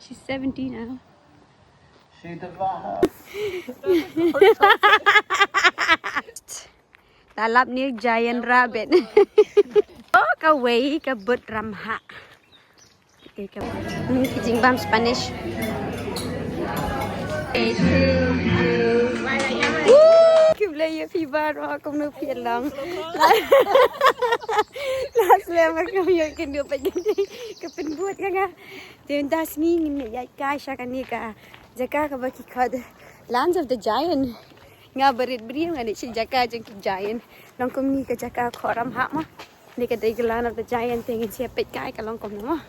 She's 70 now. Talap ni giant rabbit. Oh, kawai kabut Ram Hah. Kijing bang Spanish. Kibla ya fibar aku nak pilang. Last level kami yang kena pergi ke penbuat kan. Tentas ni ni ya kasha kan ni ka. Jaka ka baki kad lands of the giant. Nga berit beri ngani si Jaka jengki giant. Longkom ni ka Jaka Ram Hah mah. Ni ka the land of the giant thing si pet kai ka longkom mah.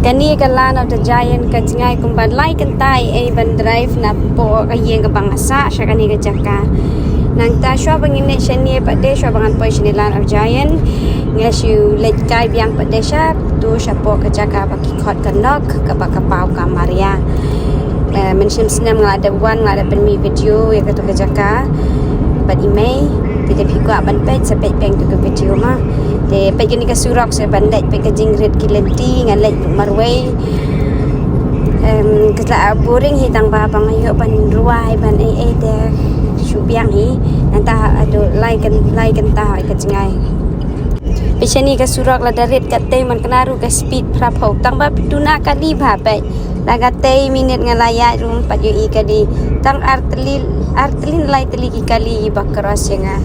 Kani ka land of the giant ka jingai kumban lai kan tai ai ban drive na po ka yeng ka bangasa sya kani ka Jaka. Nang ta shwa bangin ne shni pa de shwa bangan po shni land of giant. Ngas you Leitkai biang pa de sya tu sya po ka Jaka baki khot ka nok ka ba ka pau ka Maria. Mention senam ngada wan ngada penmi video ya kata Jaka bat email tidak pikir ban pet sampai peng tu ke video mah de pet ni ka surak se bandai pet ka jingrit kilenti ngalai marway kata boring hitang ba bang ayo ban ruai ban de subiang hi nanta ado like ta ka jingai Pishani ka surak la darit katay man kanaru ka speed prapho tang ba tuna ka di ba pe lagatay minute nga laya rum padyo ikadi tang artlin lay tali ki kali ba cross nga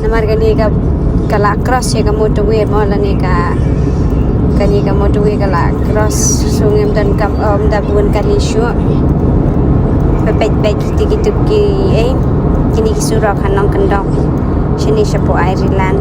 namar gani ka kala cross ka motorway mo la ni ka kani ka motorway kala cross sungem dan kam da buan kali syo pepet gitu kini ki surak hanong kendok sini siya po Ireland.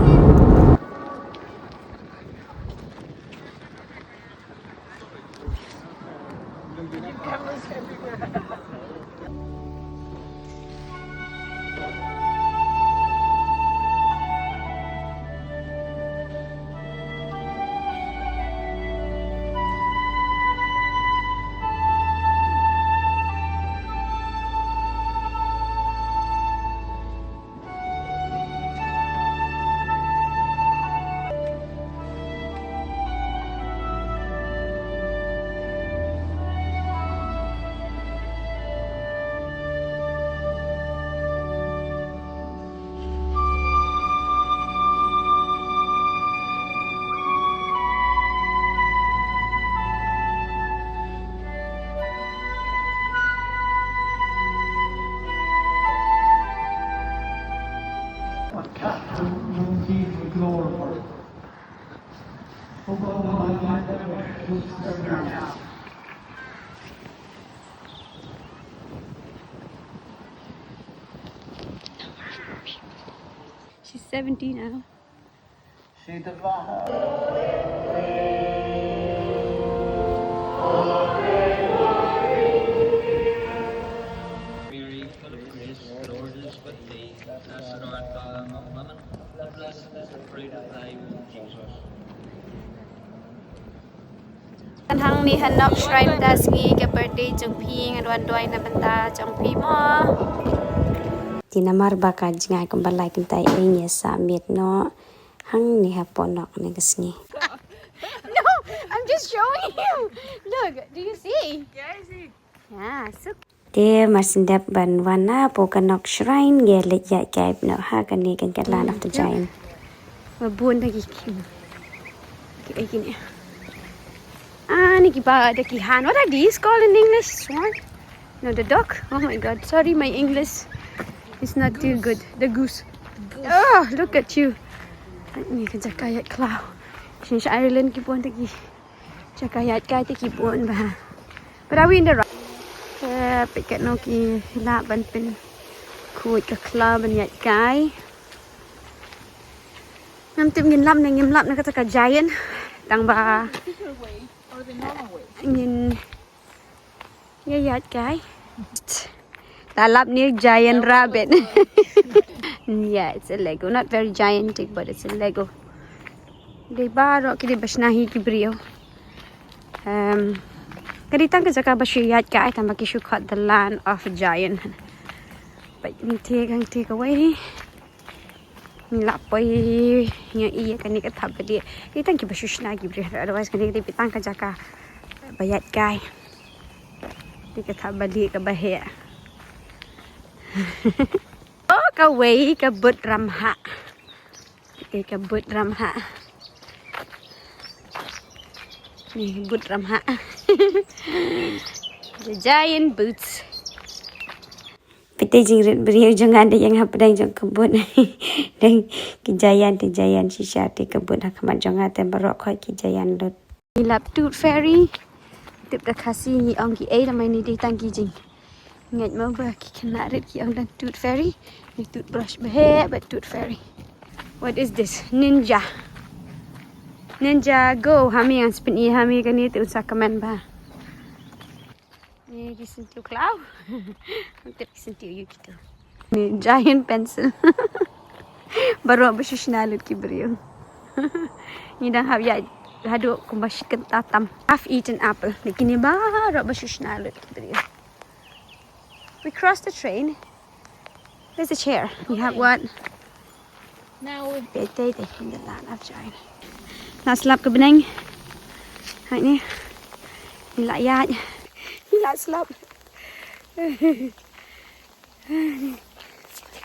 She's 70 now. Hang ni hanok shrine das ngi ke birthday jong pi ngadwan doi na banta jong pi mo tinamar baka jingai kumbalai kintai enya samit no hang ni haponok ni gasngi. No, I'm just showing you. Look, do you see? Yeah, I see. Yeah, so de masindap ban wana pokanok shrine gelet ya kaib no ha kani kan land of the giant. Mabun lagi kim. Kini. Ni kiba the kihan. What are these called in English? Swan? No, the duck. Oh my God! Sorry, my English is not too good. The goose. Oh, look at you. Ni kan Jaka cloud. Since Ireland kipon tagi. Jaka kai tagi kipon ba. But are we in the right? Pikat no ki la ban pen kuit ka cloud ban kai. Nam tim ngin lap na kata ka giant. Tang ba. Or the normal way? Nhìn cái talap ni giant rabbit. Yeah, it's a Lego, not very gigantic, but it's a Lego. Di baro kini shna ki Briew. Kadi tang ka Jaka ba shiyat ka ay tamba ki cut the land of a giant. But ni take away. Lapoy yang iya kan ni kata dia kita ki shna ki Briew, otherwise kan dia pitang ka Jaka bayat kai Dia kata balik ke bahaya. Oh, kawai kebut Ram Hah. Kebut Ram Hah. Ni kebut Ram Hah. The giant boots. Peti jingrit beriau jangan ada yang apa dah jang kebut. Dan kejayan sisa di kebut hakaman jangan tembarok koi kejayan lot. Ni lap tooth fairy. Tip dah Khasi ni ong ki ai lamai ni di tangki jing. Ngat mau ba ki kena rit ki ong dan tooth fairy. Ni toothbrush behe but tooth fairy. What is this? Ninja. Ninja go. Hami yang spin hami kan ni tu usah komen ba. Ni kisentiu klau. Untuk kisentiu you gitu. Ni giant pencil. Baru apa shna lut ki beriu. Ni dah ya haduk kumbash kentatam. Half eaten apple. Ni kini baru apa shna lut ki beriu. We crossed the train. There's a chair. You have what? Now Bete de in the land of giant. Nak slap ke benang. Hai ni. Ni layak. Nak slap.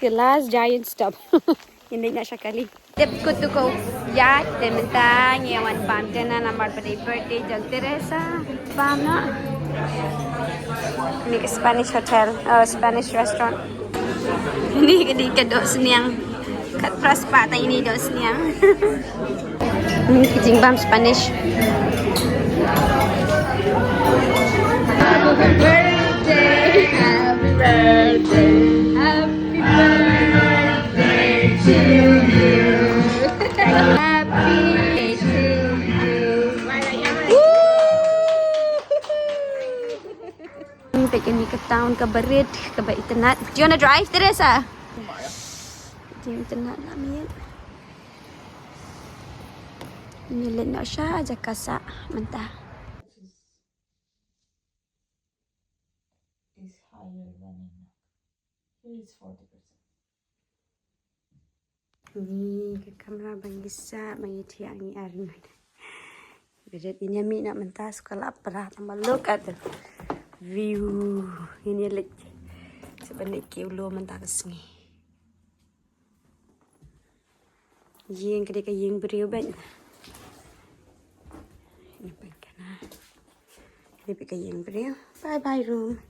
The last giant stop. Hindi na siya kali. Tip ko to go yacht. Dementa ngayon pam dyan na namar pa birthday dyan Teresa. Pam na. Ini ke Spanish hotel. Spanish restaurant. Ini ke dos niyang. Kat pras pa tayo ini dos niyang. Ini kijing bam Spanish. Happy birthday, happy birthday, happy birthday to you. Happy birthday to you. Ini pekan ni ke town ke berit ke ba internet. Do you wanna drive, Teresa? Di internet nak mian. Ini lena sya Jaka sa mentah. is higher than in here is 40%. Ni ke kamera bangisa bangi tiang ni arin. Berat ini mi nak mentas kalau perah tambah look at the view. Ini lek sebenarnya kiulo mentah kesini. Yang kedeka yang beriu ban. Ini pekana. Ini peka yang beriu. Bye bye room.